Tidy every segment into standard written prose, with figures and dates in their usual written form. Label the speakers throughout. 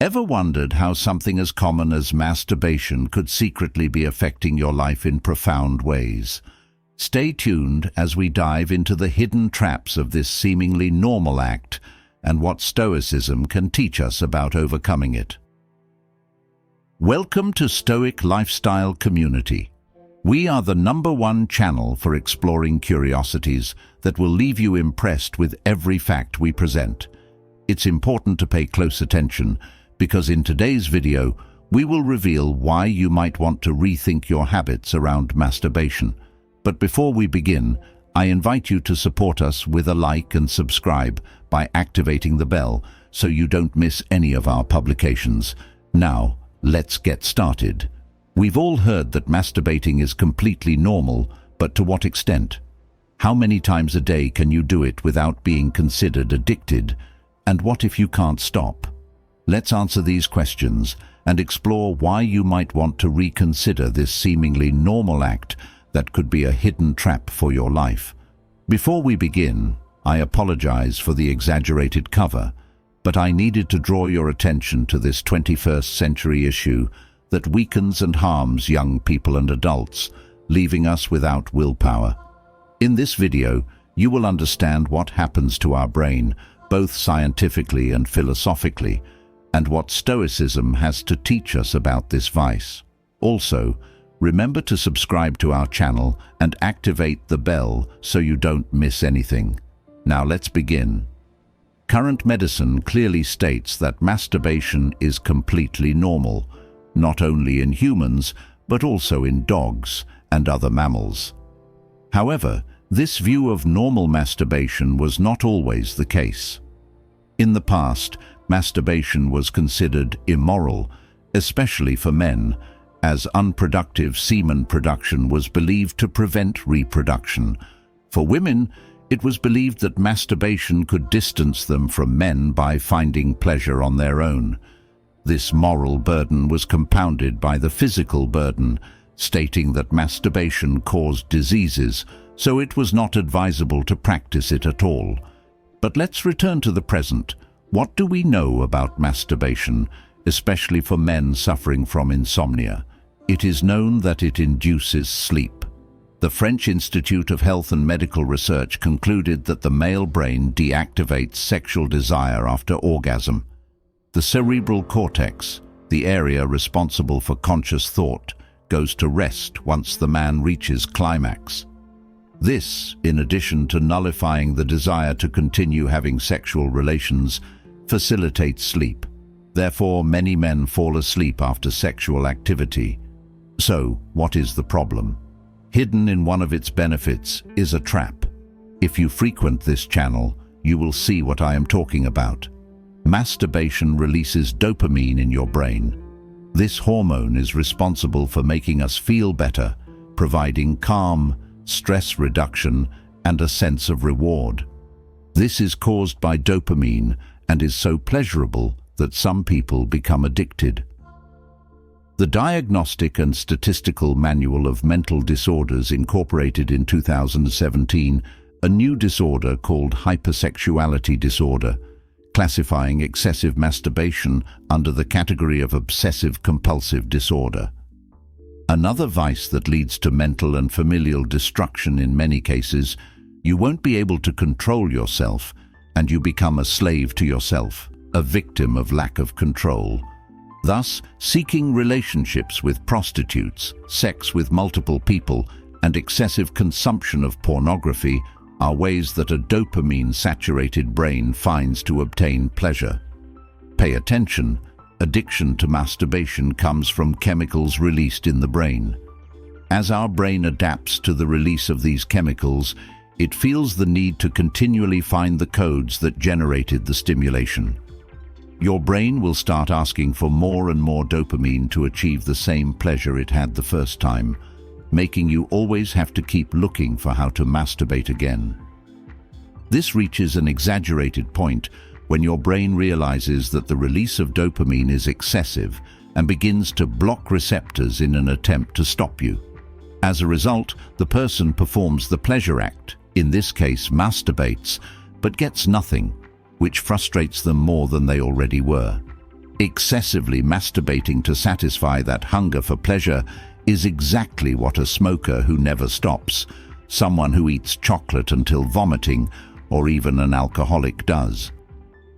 Speaker 1: Ever wondered how something as common as masturbation could secretly be affecting your life in profound ways? Stay tuned as we dive into the hidden traps of this seemingly normal act and what Stoicism can teach us about overcoming it. Welcome to Stoic Lifestyle Community. We are the #1 channel for exploring curiosities that will leave you impressed with every fact we present. It's important to pay close attention because in today's video, we will reveal why you might want to rethink your habits around masturbation. But before we begin, I invite you to support us with a like and subscribe by activating the bell so you don't miss any of our publications. Now, let's get started. We've all heard that masturbating is completely normal, but to what extent? How many times a day can you do it without being considered addicted? And what if you can't stop? Let's answer these questions and explore why you might want to reconsider this seemingly normal act that could be a hidden trap for your life. Before we begin, I apologize for the exaggerated cover, but I needed to draw your attention to this 21st century issue that weakens and harms young people and adults, leaving us without willpower. In this video, you will understand what happens to our brain, both scientifically and philosophically, and what Stoicism has to teach us about this vice. Also, remember to subscribe to our channel and activate the bell so you don't miss anything. Now let's begin. Current medicine clearly states that masturbation is completely normal, not only in humans, but also in dogs and other mammals. However, this view of normal masturbation was not always the case. In the past, masturbation was considered immoral, especially for men, as unproductive semen production was believed to prevent reproduction. For women, it was believed that masturbation could distance them from men by finding pleasure on their own. This moral burden was compounded by the physical burden, stating that masturbation caused diseases, so it was not advisable to practice it at all. But let's return to the present. What do we know about masturbation, especially for men suffering from insomnia? It is known that it induces sleep. The French Institute of Health and Medical Research concluded that the male brain deactivates sexual desire after orgasm. The cerebral cortex, the area responsible for conscious thought, goes to rest once the man reaches climax. This, in addition to nullifying the desire to continue having sexual relations, facilitates sleep. Therefore, many men fall asleep after sexual activity. So, what is the problem? Hidden in one of its benefits is a trap. If you frequent this channel, you will see what I am talking about. Masturbation releases dopamine in your brain. This hormone is responsible for making us feel better, providing calm, stress reduction, and a sense of reward. This is caused by dopamine and is so pleasurable that some people become addicted. The Diagnostic and Statistical Manual of Mental Disorders incorporated in 2017 a new disorder called hypersexuality disorder, classifying excessive masturbation under the category of obsessive-compulsive disorder. Another vice that leads to mental and familial destruction in many cases. You won't be able to control yourself, and you become a slave to yourself, a victim of lack of control. Thus, seeking relationships with prostitutes, sex with multiple people, and excessive consumption of pornography are ways that a dopamine-saturated brain finds to obtain pleasure. Pay attention. Addiction to masturbation comes from chemicals released in the brain. As our brain adapts to the release of these chemicals, it feels the need to continually find the codes that generated the stimulation. Your brain will start asking for more and more dopamine to achieve the same pleasure it had the first time, making you always have to keep looking for how to masturbate again. This reaches an exaggerated point when your brain realizes that the release of dopamine is excessive and begins to block receptors in an attempt to stop you. As a result, the person performs the pleasure act, in this case masturbates, but gets nothing, which frustrates them more than they already were. Excessively masturbating to satisfy that hunger for pleasure is exactly what a smoker who never stops, someone who eats chocolate until vomiting, or even an alcoholic does.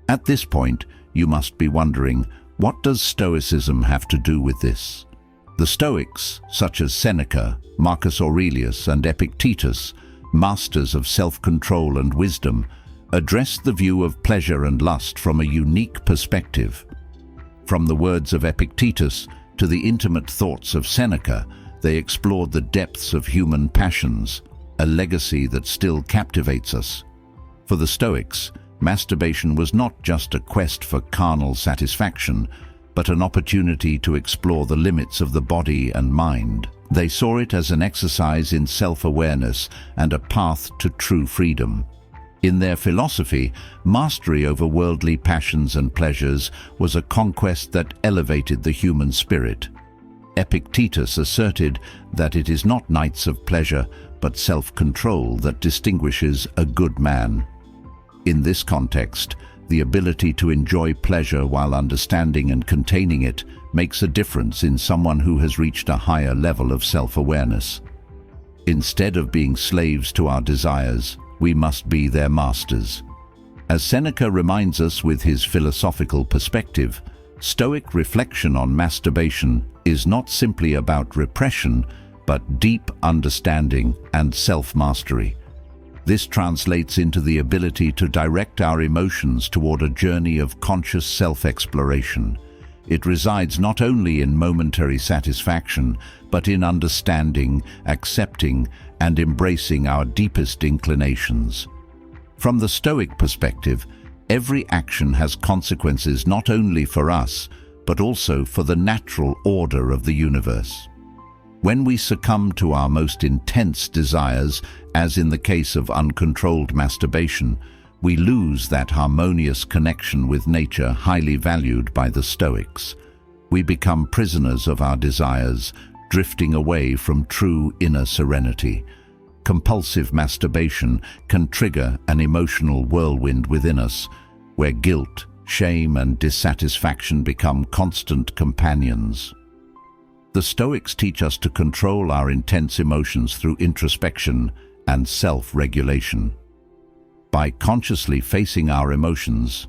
Speaker 1: At this point, you must be wondering, what does Stoicism have to do with this? The Stoics, such as Seneca, Marcus Aurelius, and Epictetus, masters of self-control and wisdom, addressed the view of pleasure and lust from a unique perspective. From the words of Epictetus to the intimate thoughts of Seneca, they explored the depths of human passions, a legacy that still captivates us. For the Stoics, masturbation was not just a quest for carnal satisfaction, but an opportunity to explore the limits of the body and mind. They saw it as an exercise in self-awareness and a path to true freedom. In their philosophy, mastery over worldly passions and pleasures was a conquest that elevated the human spirit. Epictetus asserted that it is not nights of pleasure, but self-control that distinguishes a good man. In this context, the ability to enjoy pleasure while understanding and containing it makes a difference in someone who has reached a higher level of self-awareness. Instead of being slaves to our desires, we must be their masters. As Seneca reminds us with his philosophical perspective, Stoic reflection on masturbation is not simply about repression, but deep understanding and self-mastery. This translates into the ability to direct our emotions toward a journey of conscious self-exploration. It resides not only in momentary satisfaction, but in understanding, accepting, and embracing our deepest inclinations. From the Stoic perspective, every action has consequences not only for us, but also for the natural order of the universe. When we succumb to our most intense desires, as in the case of uncontrolled masturbation, we lose that harmonious connection with nature highly valued by the Stoics. We become prisoners of our desires, drifting away from true inner serenity. Compulsive masturbation can trigger an emotional whirlwind within us, where guilt, shame, and dissatisfaction become constant companions. The Stoics teach us to control our intense emotions through introspection and self-regulation. By consciously facing our emotions,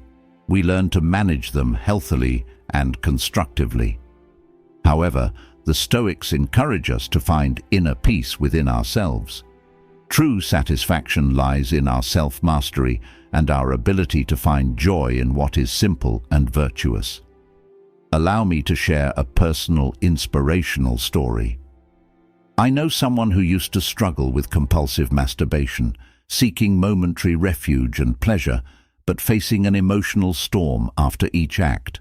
Speaker 1: we learn to manage them healthily and constructively. However, the Stoics encourage us to find inner peace within ourselves. True satisfaction lies in our self-mastery and our ability to find joy in what is simple and virtuous. Allow me to share a personal, inspirational story. I know someone who used to struggle with compulsive masturbation, seeking momentary refuge and pleasure, but facing an emotional storm after each act.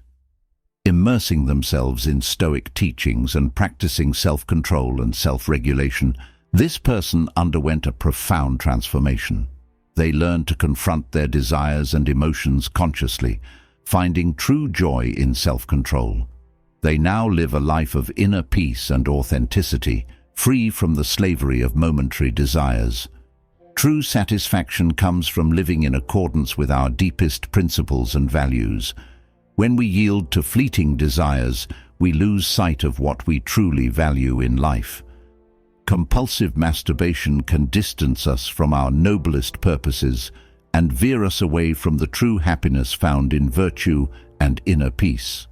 Speaker 1: Immersing themselves in Stoic teachings and practicing self-control and self-regulation, this person underwent a profound transformation. They learned to confront their desires and emotions consciously, finding true joy in self-control. They now live a life of inner peace and authenticity, free from the slavery of momentary desires. True satisfaction comes from living in accordance with our deepest principles and values. When we yield to fleeting desires, we lose sight of what we truly value in life. Compulsive masturbation can distance us from our noblest purposes and veer us away from the true happiness found in virtue and inner peace.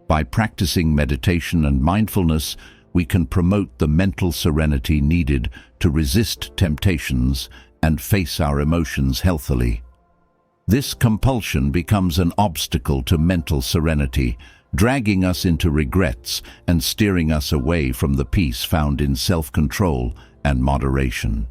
Speaker 1: By practicing meditation and mindfulness, we can promote the mental serenity needed to resist temptations and face our emotions healthily. This compulsion becomes an obstacle to mental serenity, dragging us into regrets and steering us away from the peace found in self-control and moderation.